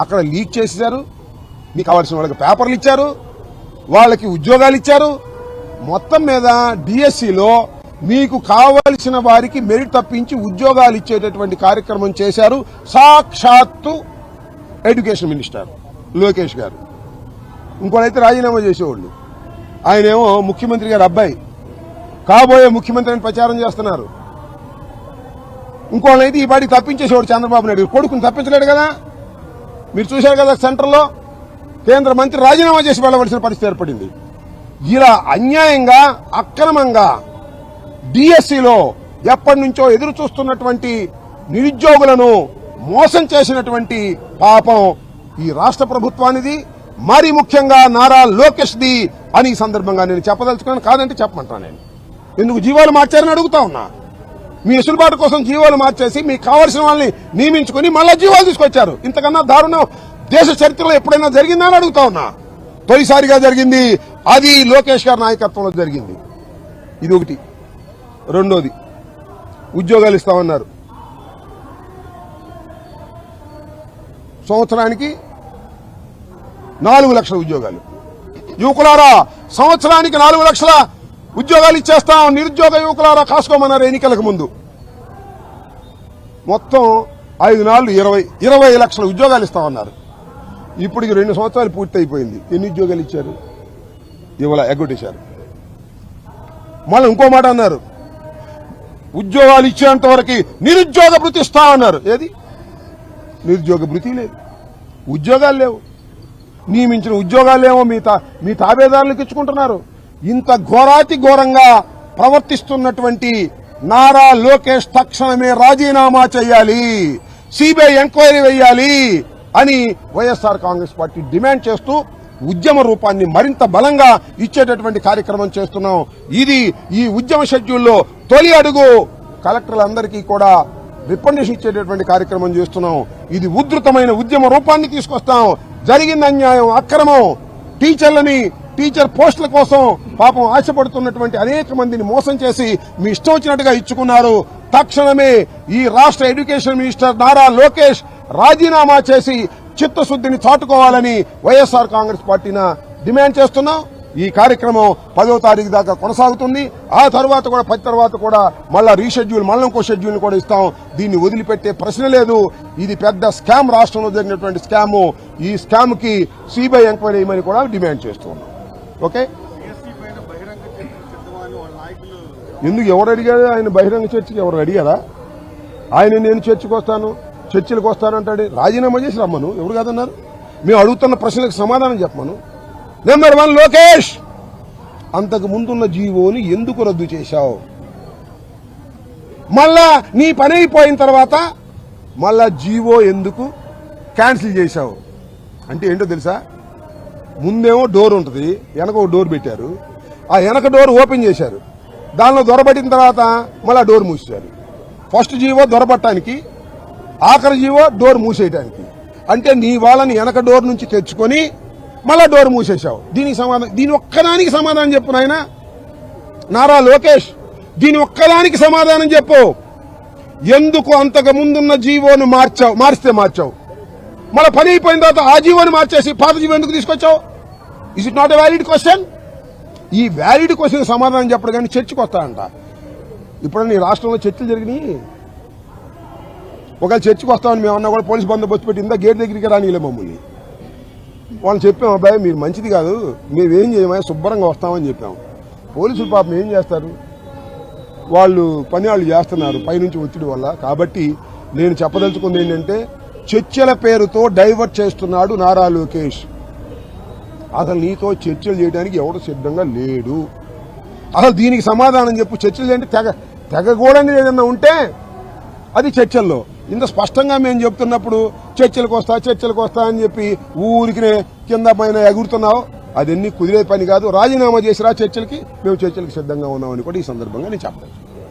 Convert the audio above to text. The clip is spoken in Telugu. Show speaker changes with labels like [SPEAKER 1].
[SPEAKER 1] అక్కడ లీక్ చేశారు, మీకు కావాల్సిన వాళ్ళకి పేపర్లు ఇచ్చారు, వాళ్ళకి ఉద్యోగాలు ఇచ్చారు. మొత్తం మీద డిఎస్సిలో మీకు కావలసిన వారికి మెరిట్ తప్పించి ఉద్యోగాలు ఇచ్చేటటువంటి కార్యక్రమం చేశారు సాక్షాత్తు ఎడ్యుకేషన్ మినిస్టర్ లోకేష్ గారు. ఇంకోనైతే రాజీనామా చేసేవాళ్ళు. ఆయనేమో ముఖ్యమంత్రి గారి అబ్బాయి, కాబోయే ముఖ్యమంత్రి అని ప్రచారం చేస్తున్నారు. ఇంకోనైతే ఈ పాటికి తప్పించేసేవాడు చంద్రబాబు నాయుడు. కొడుకుని తప్పించలేడు కదా. మీరు చూశారు కదా, సెంటర్లో కేంద్ర మంత్రి రాజీనామా చేసి వెళ్లవలసిన పరిస్థితి ఏర్పడింది. ఇలా అన్యాయంగా అక్రమంగా డిఎస్సిలో ఎప్పటి నుంచో ఎదురు చూస్తున్నటువంటి నిరుద్యోగులను మోసం చేసినటువంటి పాపం ఈ రాష్ట్ర ప్రభుత్వానిది, మరీ ముఖ్యంగా నారా లోకేష్ ది అని ఈ సందర్భంగా నేను చెప్పదలుచుకున్నాను. కాదంటే చెప్పమంటాను. నేను ఎందుకు జీవాలు మార్చారని అడుగుతా ఉన్నా. మీ వెసులుబాటు కోసం జీవాలు మార్చేసి మీకు కావాల్సిన వాళ్ళని నియమించుకుని మళ్ళా జీవాలు తీసుకొచ్చారు. ఇంతకన్నా దారుణం దేశ చరిత్రలో ఎప్పుడైనా జరిగిందా అని అడుగుతా ఉన్నా. తొలిసారిగా జరిగింది, అది లోకేష్ గారి నాయకత్వంలో జరిగింది. ఇది ఒకటి. రెండోది, ఉద్యోగాలు ఇస్తామన్నారు. సంవత్సరానికి 4 లక్షల ఉద్యోగాలు. యువకులారా, సంవత్సరానికి 4 లక్షల ఉద్యోగాలు ఇచ్చేస్తాం, నిరుద్యోగ యువకులారా కాసుకోమన్నారు ఎన్నికలకు ముందు. మొత్తం 5 నాళ్ళు 20 లక్షల ఉద్యోగాలు ఇస్తామన్నారు. ఇప్పటికి 2 సంవత్సరాలు పూర్తి అయిపోయింది. ఎన్ని ఉద్యోగాలు ఇచ్చారు? ఇవాళ ఎగ్గొట్టేశారు. మళ్ళీ ఇంకో మాట అన్నారు, ఉద్యోగాలు ఇచ్చేంత వరకు నిరుద్యోగ భృతి ఇస్తామన్నారు. ఏది? నిరుద్యోగ భృతి లేదు, ఉద్యోగాలు లేవు, నియమించిన ఉద్యోగాలేమో మీ తాబేదారులకు ఇచ్చుకుంటున్నారు. ఇంత ఘోరాతి ఘోరంగా ప్రవర్తిస్తున్నటువంటి నారా లోకేష్ తక్షణమే రాజీనామా చేయాలి, సిబిఐ ఎంక్వైరీ వేయాలి అని వైఎస్ఆర్ కాంగ్రెస్ పార్టీ డిమాండ్ చేస్తూ ఉద్యమ రూపాన్ని మరింత బలంగా ఇచ్చేటటువంటి కార్యక్రమం చేస్తున్నాం. ఇది ఈ ఉద్యమ షెడ్యూల్లో తొలి అడుగు. కలెక్టర్లందరికీ కూడా రికమెండేషన్ ఇచ్చేటటువంటి కార్యక్రమం చేస్తున్నాం. ఇది ఉధృతమైన ఉద్యమ రూపాన్ని తీసుకొస్తాం. జరిగిన అన్యాయం, అక్రమం, టీచర్ పోస్టుల కోసం పాపం ఆశపడుతున్నటువంటి అనేక మందిని మోసం చేసి మీ ఇష్టం వచ్చినట్టుగా ఇచ్చుకున్నారు. తక్షణమే ఈ రాష్ట్ర ఎడ్యుకేషన్ మినిస్టర్ నారా లోకేష్ రాజీనామా చేసి చిత్తశుద్ధిని చాటుకోవాలని వైఎస్ఆర్ కాంగ్రెస్ పార్టీన డిమాండ్ చేస్తున్నాం. ఈ కార్యక్రమం 10వ తారీఖు దాకా కొనసాగుతుంది. ఆ తర్వాత కూడా 10 తర్వాత కూడా మళ్ళా రీషెడ్యూల్, మళ్ళీ ఇంకో షెడ్యూల్ కూడా ఇస్తాం. దీన్ని వదిలిపెట్టే ప్రశ్న లేదు. ఇది పెద్ద స్కామ్, రాష్ట్రంలో జరిగినటువంటి స్కామ్. ఈ స్కామ్ కి సిబిఐ ఎంక్వైరీ చేయమని కూడా డిమాండ్ చేస్తున్నాం. ఓకే, ఎందుకు ఎవరు అడిగారు? ఆయన బహిరంగ చర్చకి ఎవరు అడిగారా? ఆయన నేను చర్చలకు వస్తానంటాడు. రాజీనామా చేసి రమ్మను, ఎవరు కాదన్నారు? మేము అడుగుతున్న ప్రశ్నలకు సమాధానం చెప్పమను. నెంబర్ 1, లోకేష్, అంతకు ముందున్న జీవోని ఎందుకు రద్దు చేశావు? మళ్ళా నీ పని అయిపోయిన తర్వాత మళ్ళా జీవో ఎందుకు క్యాన్సిల్ చేశావు? అంటే ఏంటో తెలుసా? ముందేమో డోర్ ఉంటుంది, వెనక ఒక డోర్ పెట్టారు. ఆ వెనక డోర్ ఓపెన్ చేశారు. దానిలో దొరబట్టిన తర్వాత మళ్ళా డోర్ మూసేశారు. ఫస్ట్ జీవో దొరబట్టడానికి, ఆఖరి జీవో డోర్ మూసేయడానికి. అంటే నీ వాళ్ళని వెనక డోర్ నుంచి తెచ్చుకొని మళ్ళా డోర్ మూసేశావు. దీని ఒక్కదానికి సమాధానం చెప్పు నాయన నారా లోకేష్, దీని ఒక్కదానికి సమాధానం చెప్పు. ఎందుకు అంతకు ముందున్న జీవోను మార్చావు? మళ్ళీ పని అయిపోయిన తర్వాత ఆ జీవోని మార్చేసి పాత జీవో ఎందుకు తీసుకొచ్చావు? Is it not a valid question? ఈ వ్యాలిడ్ క్వశ్చన్ సమాధానం చెప్పడు కానీ చర్చకు వస్తాయంట. ఇప్పుడు ఈ రాష్ట్రంలో చర్చలు జరిగినాయి. ఒకవేళ చర్చకు వస్తామని మేమన్నా కూడా పోలీసు బందోబస్తు పెట్టి ఇందా గేట్ దగ్గరికి రానిలే మమ్మల్ని. వాళ్ళు చెప్పాం, అబ్బాయి మీరు మంచిది కాదు, మేమేం చేయమని శుభ్రంగా వస్తామని చెప్పాం. పోలీసులు పాపం ఏం చేస్తారు? వాళ్ళు చేస్తున్నారు పైనుంచి ఒత్తిడి వల్ల. కాబట్టి నేను చెప్పదలుచుకుంది ఏంటంటే, చర్చల పేరుతో డైవర్ట్ చేస్తున్నాడు నారా లోకేష్. అసలు నీతో చర్చలు చేయడానికి ఎవరు సిద్ధంగా లేడు. అసలు దీనికి సమాధానం చెప్పు. చర్చలు అంటే తెగకూడని ఏదన్నా ఉంటే అది చర్చల్లో. ఇంత స్పష్టంగా మేము చెప్తున్నప్పుడు చర్చలకు వస్తా అని చెప్పి ఊరికి కింద పైన ఎగురుతున్నావు. అదన్నీ కుదిరే పని కాదు. రాజీనామా చేసిరా చర్చలకి, మేము చర్చలకు సిద్ధంగా ఉన్నామని కూడా ఈ సందర్భంగా నేను చెప్పాను.